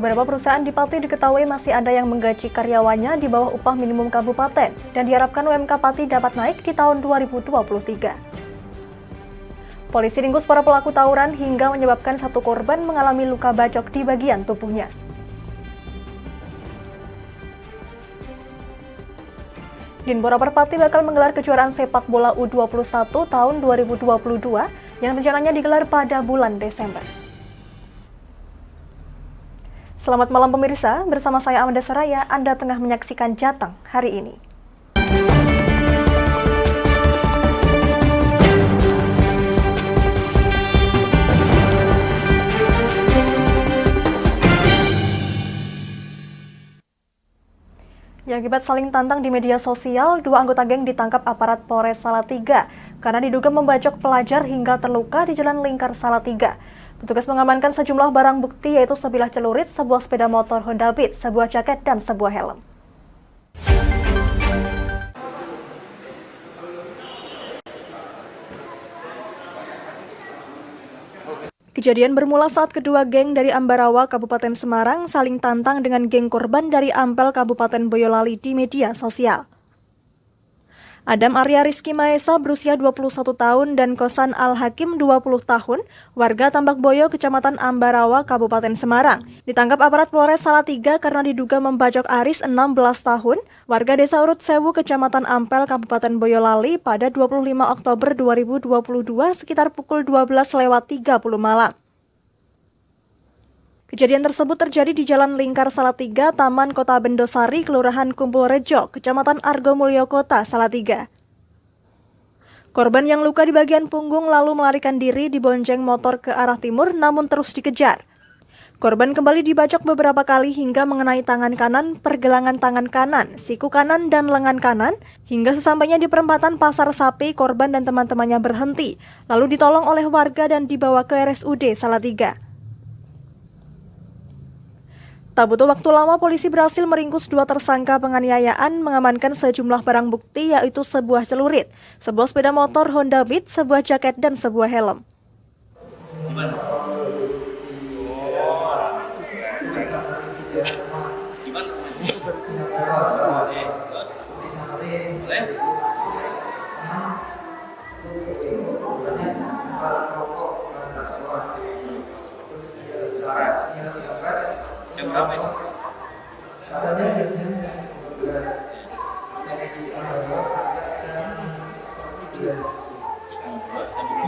Beberapa perusahaan di Pati diketahui masih ada yang menggaji karyawannya di bawah upah minimum kabupaten dan diharapkan UMK Pati dapat naik di tahun 2023. Polisi ringkus para pelaku tawuran hingga menyebabkan satu korban mengalami luka bacok di bagian tubuhnya. Dinbora Perpati bakal menggelar kejuaraan sepak bola U21 tahun 2022 yang rencananya digelar pada bulan Desember. Selamat malam pemirsa, bersama saya Amanda Saraya, Anda tengah menyaksikan Jateng hari ini. Yang akibat saling tantang di media sosial, dua anggota geng ditangkap aparat Polres Salatiga karena diduga membacok pelajar hingga terluka di Jalan Lingkar Salatiga. Petugas mengamankan sejumlah barang bukti yaitu sebilah celurit, sebuah sepeda motor Honda Beat, sebuah jaket, dan sebuah helm. Kejadian bermula saat kedua geng dari Ambarawa, Kabupaten Semarang saling tantang dengan geng korban dari Ampel, Kabupaten Boyolali di media sosial. Adam Arya Rizky Maesa berusia 21 tahun dan Kosan Al-Hakim 20 tahun, warga Tambak Boyo, Kecamatan Ambarawa, Kabupaten Semarang, ditangkap aparat Polres Salatiga karena diduga membacok Aris 16 tahun, warga Desa Urut Sewu, Kecamatan Ampel, Kabupaten Boyolali pada 25 Oktober 2022 sekitar pukul 12:30 malam. Kejadian tersebut terjadi di Jalan Lingkar Salatiga, Taman Kota Bendosari, Kelurahan Kumpul Rejo, Kecamatan Argomulyo Kota, Salatiga. Korban yang luka di bagian punggung lalu melarikan diri dibonceng motor ke arah timur namun terus dikejar. Korban kembali dibacok beberapa kali hingga mengenai tangan kanan, pergelangan tangan kanan, siku kanan, dan lengan kanan, hingga sesampainya di perempatan Pasar Sapi, korban dan teman-temannya berhenti, lalu ditolong oleh warga dan dibawa ke RSUD Salatiga. Tak butuh waktu lama, polisi berhasil meringkus dua tersangka penganiayaan, mengamankan sejumlah barang bukti yaitu sebuah celurit, sebuah sepeda motor Honda Beat, sebuah jaket, dan sebuah helm.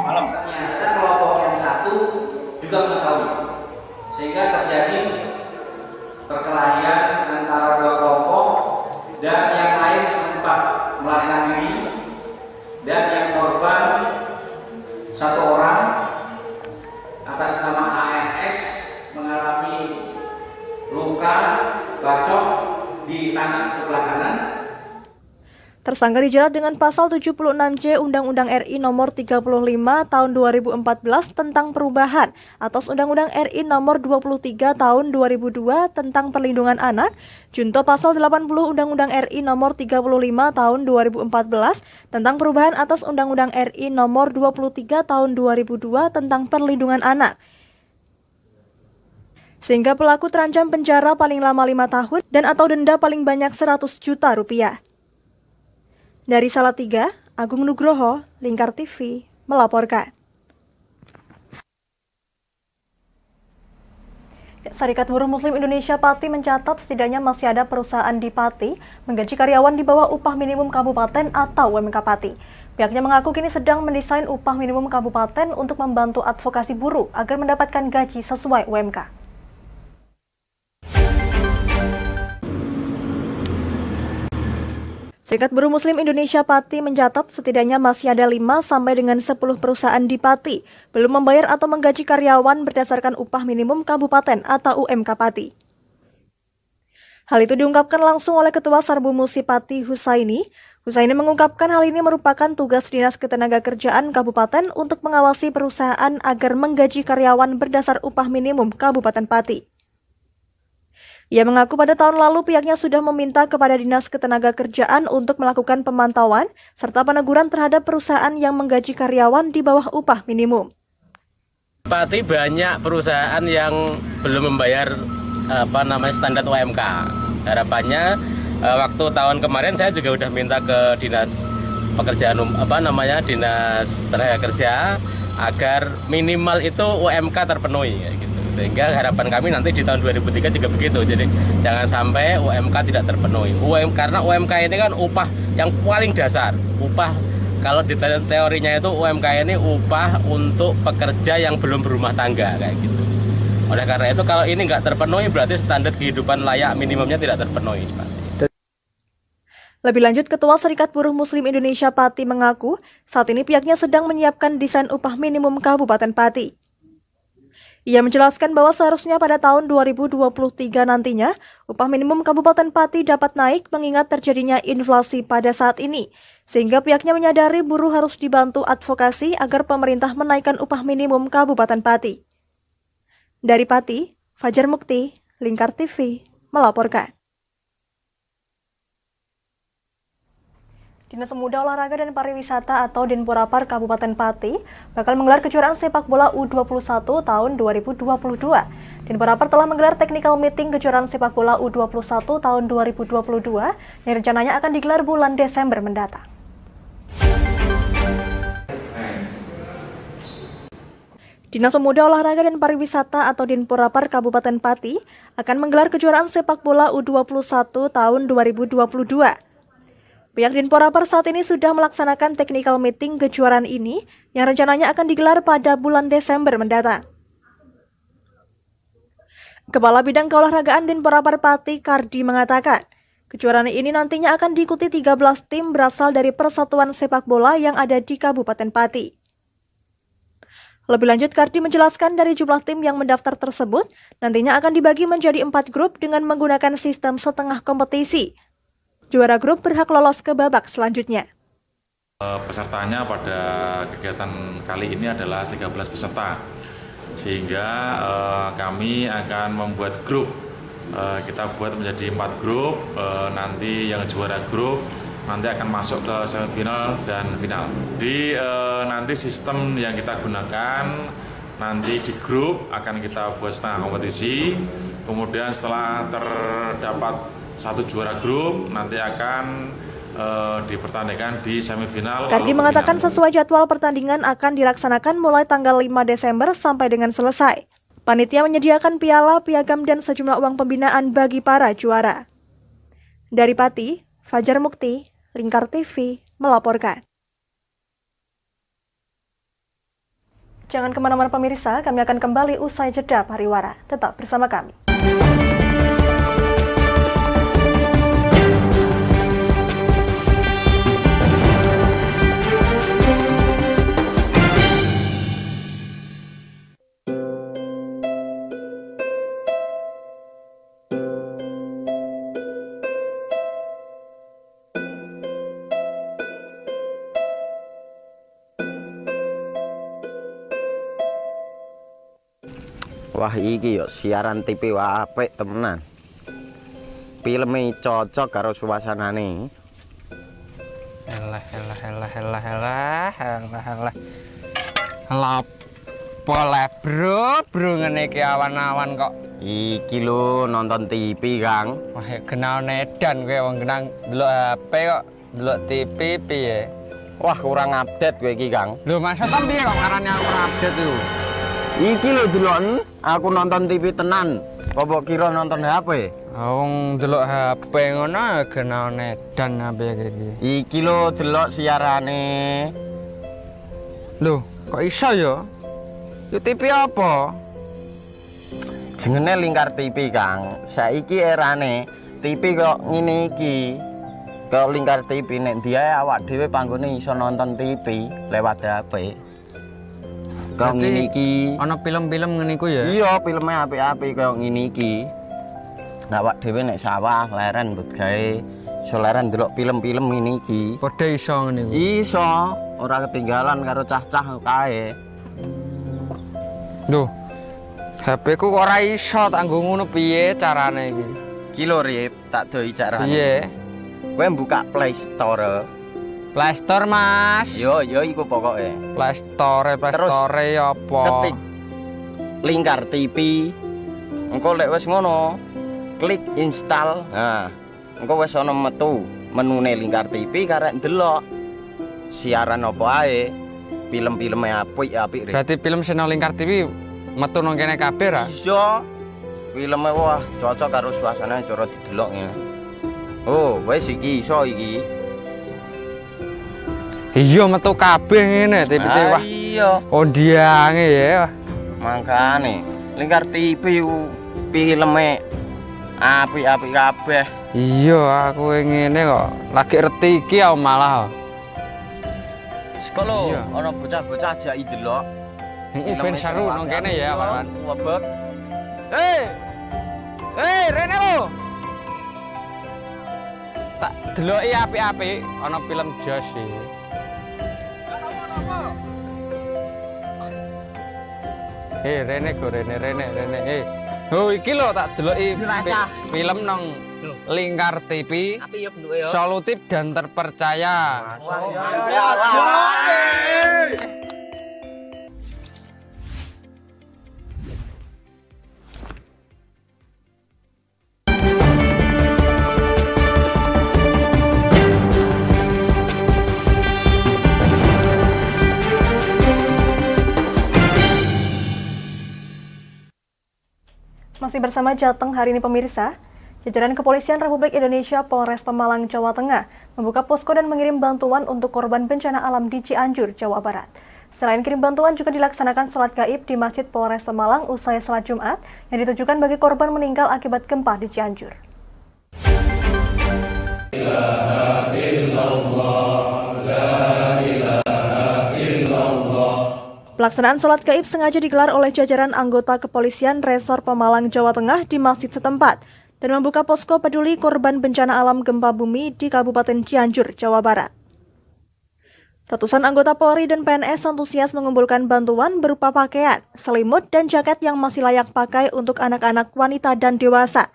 Malam. Ternyata kelompok yang satu juga mengetahui, sehingga terjadi perkelahian antara dua kelompok dan yang lain sempat melarikan diri dan yang korban satu orang atas nama ARS mengalami luka bacok di tangan sebelah kanan. Tersangka dijerat dengan pasal 76C Undang-Undang RI Nomor 35 Tahun 2014 tentang perubahan atas Undang-Undang RI Nomor 23 Tahun 2002 tentang perlindungan anak, junto pasal 80 Undang-Undang RI Nomor 35 Tahun 2014 tentang perubahan atas Undang-Undang RI Nomor 23 Tahun 2002 tentang perlindungan anak. Sehingga pelaku terancam penjara paling lama 5 tahun dan atau denda paling banyak 100 juta rupiah. Dari Salatiga, Agung Nugroho, Lingkar TV, melaporkan. Serikat Buruh Muslim Indonesia Pati mencatat setidaknya masih ada perusahaan di Pati menggaji karyawan di bawah upah minimum kabupaten atau UMK Pati. Pihaknya mengaku kini sedang mendesain upah minimum kabupaten untuk membantu advokasi buruh agar mendapatkan gaji sesuai UMK. Serikat Buruh Muslim Indonesia Pati mencatat setidaknya masih ada 5 sampai dengan 10 perusahaan di Pati belum membayar atau menggaji karyawan berdasarkan upah minimum kabupaten atau UMK Pati. Hal itu diungkapkan langsung oleh Ketua Sarbu Musi Pati Husaini. Husaini mengungkapkan hal ini merupakan tugas Dinas Ketenagakerjaan Kabupaten untuk mengawasi perusahaan agar menggaji karyawan berdasar upah minimum Kabupaten Pati. Ia mengaku pada tahun lalu pihaknya sudah meminta kepada Dinas Ketenagakerjaan untuk melakukan pemantauan serta peneguran terhadap perusahaan yang menggaji karyawan di bawah upah minimum. Pati banyak perusahaan yang belum membayar standar UMK. Harapannya waktu tahun kemarin saya juga udah minta ke dinas pekerjaan dinas tenaga kerja agar minimal itu UMK terpenuhi kayak gitu. Sehingga harapan kami nanti di tahun 2003 juga begitu. Jadi jangan sampai UMK tidak terpenuhi. Karena UMK ini kan upah yang paling dasar. Upah kalau di teorinya itu UMK ini upah untuk pekerja yang belum berumah tangga kayak gitu. Oleh karena itu kalau ini nggak terpenuhi berarti standar kehidupan layak minimumnya tidak terpenuhi. Lebih lanjut, Ketua Serikat Buruh Muslim Indonesia Pati mengaku saat ini pihaknya sedang menyiapkan desain upah minimum Kabupaten Pati. Ia menjelaskan bahwa seharusnya pada tahun 2023 nantinya, upah minimum Kabupaten Pati dapat naik mengingat terjadinya inflasi pada saat ini. Sehingga pihaknya menyadari buruh harus dibantu advokasi agar pemerintah menaikkan upah minimum Kabupaten Pati. Dari Pati, Fajar Mukti, Lingkar TV, melaporkan. Dinas Pemuda Olahraga dan Pariwisata atau Dinpurapar Kabupaten Pati bakal menggelar kejuaraan sepak bola U21 tahun 2022. Dinpurapar telah menggelar technical meeting kejuaraan sepak bola U21 tahun 2022 yang rencananya akan digelar bulan Desember mendatang. Dinas Pemuda Olahraga dan Pariwisata atau Dinpurapar Kabupaten Pati akan menggelar kejuaraan sepak bola U21 tahun 2022. Pihak Dinpurapar saat ini sudah melaksanakan technical meeting kejuaraan ini yang rencananya akan digelar pada bulan Desember mendatang. Kepala Bidang Keolahragaan Dinpurapar Pati, Kardi, mengatakan, kejuaraan ini nantinya akan diikuti 13 tim berasal dari persatuan sepak bola yang ada di Kabupaten Pati. Lebih lanjut, Kardi menjelaskan dari jumlah tim yang mendaftar tersebut, nantinya akan dibagi menjadi 4 grup dengan menggunakan sistem setengah kompetisi. Juara grup berhak lolos ke babak selanjutnya. Pesertanya pada kegiatan kali ini adalah 13 peserta, sehingga kami akan membuat grup. Kita buat menjadi 4 grup, nanti yang juara grup nanti akan masuk ke semifinal dan final. Nanti sistem yang kita gunakan, nanti di grup akan kita buat setengah kompetisi, kemudian setelah terdapat 1 juara grup nanti akan dipertandingkan di semifinal. Kardi mengatakan sesuai jadwal pertandingan akan dilaksanakan mulai tanggal 5 Desember sampai dengan selesai. Panitia menyediakan piala, piagam, dan sejumlah uang pembinaan bagi para juara. Dari Pati, Fajar Mukti, Lingkar TV, melaporkan. Jangan kemana-mana pemirsa, kami akan kembali usai jeda pariwara. Tetap bersama kami. Wah iki yo siaran TV wah apik temenan. Filme cocok karo suasanane. Elah. Lah bro ngene iki awan-awan kok. Iki lho nonton TV, Kang. Wah kenal nedan kowe wong kenang delok HP kok delok TV piye? Wah kurang update kowe iki, Kang. Lho maksudnya piye kok ngarane aku update itu? Iki lho deloken aku nonton TV tenan. Apa kira nonton HP? Wong delok HP ngono kenal nedan apa iki. Iki lho delok siarane. Lho, kok iso ya? Yo TV apa? Jenenge Lingkar TV, Kang. Saiki erane TV kok ngene iki. Kok Lingkar TV nek diae awak dhewe panggone iso nonton TV lewat HP. Kok ngene iki. Ana film-film ngene iku ya? Iya, filme apik-apik kaya ngene iki. Awak dhewe nek sawah leren mbut gawe iso leren ndelok film-film ngene iki. Padha iso ngene iku. Iso, ora ketinggalan karo cah-cah kae. Duh. HP ku kok ora iso tak nggo ngono piye carane iki? Iki lho Rip, tak doi carane. Piye? Kowe buka Play Store. Play Store, Mas. Yo iku pokoke. Play Store apa? Ketik Lingkar TV. Engko lek wis ngono, klik install. Nah, engko wis ana metu menune Lingkar TV karek ndelok siaran apa ae. Film-filme apik-apik. Berarti film channel Lingkar TV metu nang kene kabeh ra? Iso. Filme wah cocok karo suasana cara didelok ya. Oh, wis iki iso iki. Iya metu kabeh ngene TV wah. Iya. Ondiange ya. Mangkane Lingkar TV ku filme apik-apik kabeh. Iya aku ngene kok. Lagi reti iki aku malah. Sekolo Iya. ana bocah-bocah ajak ndelok. Heeh ben seru nang kene ya, kawan. Wabek. Rene lo. Tak deloki apik-apik ana film Josh iki. Rene go Rene. Oh iki lho tak deloki film nang Lingkar TV. Solutif dan terpercaya. Masih bersama Jateng hari ini pemirsa, jajaran Kepolisian Republik Indonesia Polres Pemalang, Jawa Tengah membuka posko dan mengirim bantuan untuk korban bencana alam di Cianjur, Jawa Barat. Selain kirim bantuan juga dilaksanakan sholat gaib di Masjid Polres Pemalang usai sholat Jumat yang ditujukan bagi korban meninggal akibat gempa di Cianjur. Pelaksanaan sholat gaib sengaja digelar oleh jajaran anggota kepolisian Resor Pemalang, Jawa Tengah di masjid setempat dan membuka posko peduli korban bencana alam gempa bumi di Kabupaten Cianjur, Jawa Barat. Ratusan anggota Polri dan PNS antusias mengumpulkan bantuan berupa pakaian, selimut, dan jaket yang masih layak pakai untuk anak-anak, wanita, dan dewasa.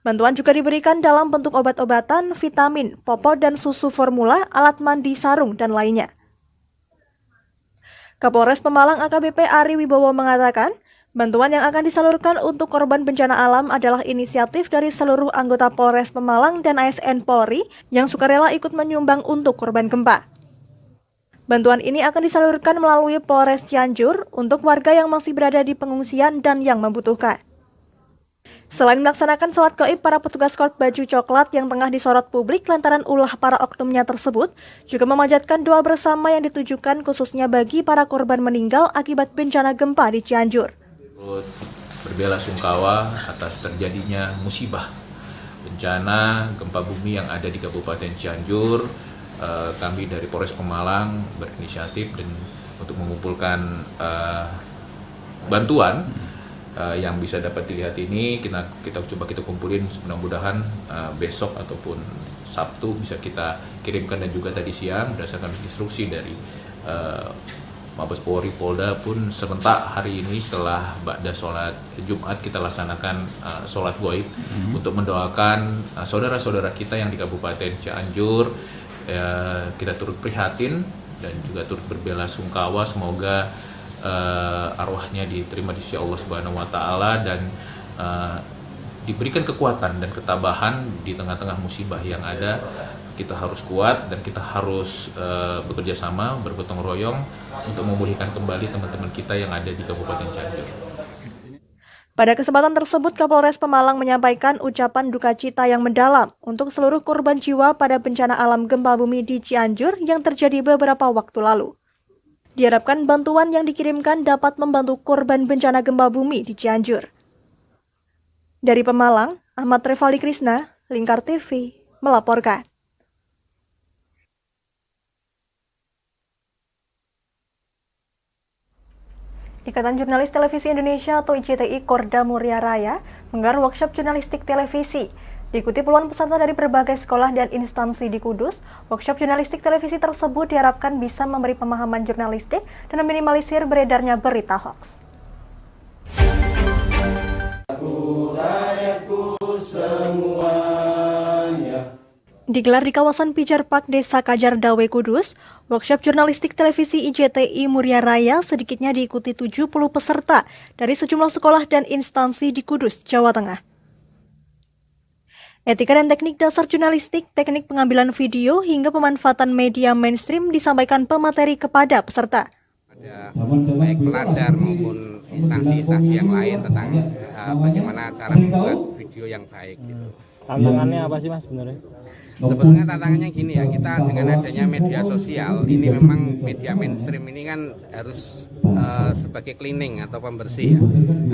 Bantuan juga diberikan dalam bentuk obat-obatan, vitamin, popok, dan susu formula, alat mandi, sarung, dan lainnya. Kapolres Pemalang AKBP Ari Wibowo mengatakan, bantuan yang akan disalurkan untuk korban bencana alam adalah inisiatif dari seluruh anggota Polres Pemalang dan ASN Polri yang sukarela ikut menyumbang untuk korban gempa. Bantuan ini akan disalurkan melalui Polres Cianjur untuk warga yang masih berada di pengungsian dan yang membutuhkan. Selain melaksanakan sholat gaib, para petugas Korps Baju Coklat yang tengah disorot publik lantaran ulah para oknumnya tersebut juga memanjatkan doa bersama yang ditujukan khususnya bagi para korban meninggal akibat bencana gempa di Cianjur. Berbelasungkawa atas terjadinya musibah bencana gempa bumi yang ada di Kabupaten Cianjur. Kami dari Polres Pemalang berinisiatif dan untuk mengumpulkan bantuan yang bisa dapat dilihat ini kita coba kita kumpulin, mudah-mudahan besok ataupun Sabtu bisa kita kirimkan, dan juga tadi siang berdasarkan instruksi dari Mabes Polri Polda pun serentak hari ini setelah ba'da sholat Jumat kita laksanakan sholat gaib untuk mendoakan saudara-saudara kita yang di Kabupaten Cianjur. Kita turut prihatin dan juga turut berbelasungkawa, semoga arwahnya diterima di sisi Allah Subhanahu wa taala dan diberikan kekuatan dan ketabahan di tengah-tengah musibah yang ada. Kita harus kuat dan kita harus bekerja sama, bergotong royong untuk memulihkan kembali teman-teman kita yang ada di Kabupaten Cianjur. Pada kesempatan tersebut, Kapolres Pemalang menyampaikan ucapan duka cita yang mendalam untuk seluruh korban jiwa pada bencana alam gempa bumi di Cianjur yang terjadi beberapa waktu lalu. Diharapkan bantuan yang dikirimkan dapat membantu korban bencana gempa bumi di Cianjur. Dari Pemalang, Ahmad Revali Krisna, Lingkar TV, melaporkan. Ikatan Jurnalis Televisi Indonesia atau IJTI Korda Muria Raya menggelar workshop jurnalistik televisi. Diikuti puluhan peserta dari berbagai sekolah dan instansi di Kudus, workshop jurnalistik televisi tersebut diharapkan bisa memberi pemahaman jurnalistik dan meminimalisir beredarnya berita hoaks. Digelar di kawasan Pijar Park Desa Kajar Dawe, Kudus, workshop jurnalistik televisi IJTI Muria Raya sedikitnya diikuti 70 peserta dari sejumlah sekolah dan instansi di Kudus, Jawa Tengah. Etika dan teknik dasar jurnalistik, teknik pengambilan video, hingga pemanfaatan media mainstream disampaikan pemateri kepada peserta. Ada baik pelajar maupun instansi-instansi yang lain tentang bagaimana cara membuat video yang baik gitu. Tantangannya apa sih Mas sebenarnya? Sebetulnya tantangannya gini ya, kita dengan adanya media sosial ini memang media mainstream ini kan harus sebagai cleaning atau pembersih ya,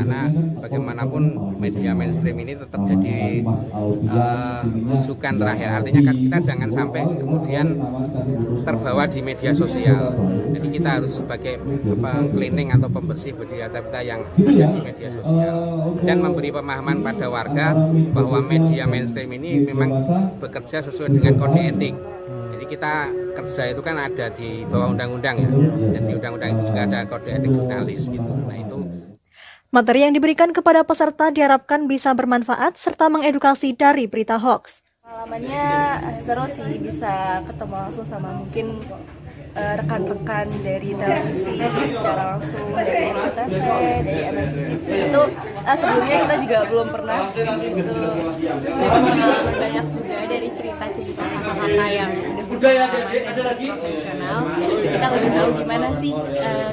karena bagaimanapun media mainstream ini tetap jadi rujukan terakhir, artinya kita jangan sampai kemudian terbawa di media sosial. Jadi kita harus sebagai cleaning atau pembersih bagi data yang ada di media sosial dan memberi pemahaman pada warga bahwa media mainstream ini memang bekerja sesuai dengan kode etik. Jadi kita kerja itu kan ada di bawah undang-undang ya, dan di undang-undang itu juga ada kode etik jurnalis gitu. Nah itu. Materi yang diberikan kepada peserta diharapkan bisa bermanfaat serta mengedukasi dari berita hoax. Pengalamannya seru sih, bisa ketemu langsung sama mungkin rekan-rekan dari televisi secara langsung, dari SCTV, dari MNC-TV. Itu sebelumnya kita juga belum pernah gitu. Terus dapat pengalaman banyak juga dari cerita-cerita kakak-kakak yang udah profesional. Kita lebih tahu gimana sih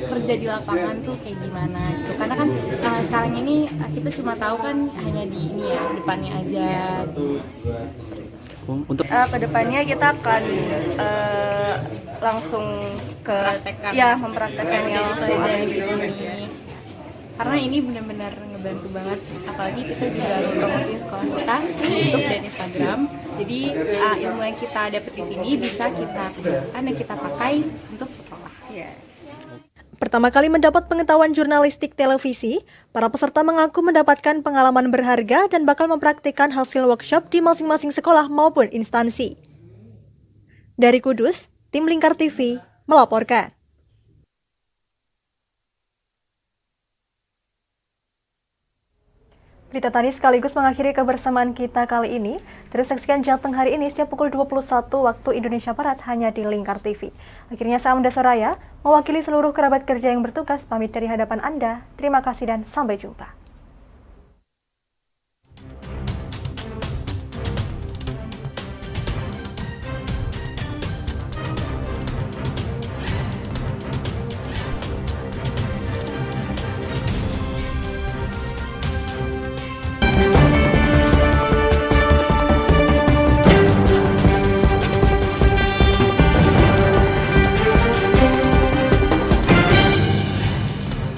kerja di lapangan tuh kayak gimana gitu. Karena kan sekarang ini kita cuma tahu kan hanya di ini ya, depannya aja. Untuk kedepannya kita akan langsung mempraktekkan yang langsung aja di sini. Karena ini benar-benar ngebantu banget, apalagi kita juga mempromosiin sekolah kita di YouTube dan Instagram. Jadi ilmu yang kita dapat di sini bisa kita gunakan dan kita pakai untuk sekolah. Pertama kali mendapat pengetahuan jurnalistik televisi, para peserta mengaku mendapatkan pengalaman berharga dan bakal mempraktikkan hasil workshop di masing-masing sekolah maupun instansi. Dari Kudus, Tim Lingkar TV melaporkan. Berita tadi sekaligus mengakhiri kebersamaan kita kali ini. Terus saksikan Jateng hari ini setiap pukul 21 waktu Indonesia Barat hanya di Lingkar TV. Akhirnya saya Amanda Soraya, mewakili seluruh kerabat kerja yang bertugas, pamit dari hadapan Anda. Terima kasih dan sampai jumpa.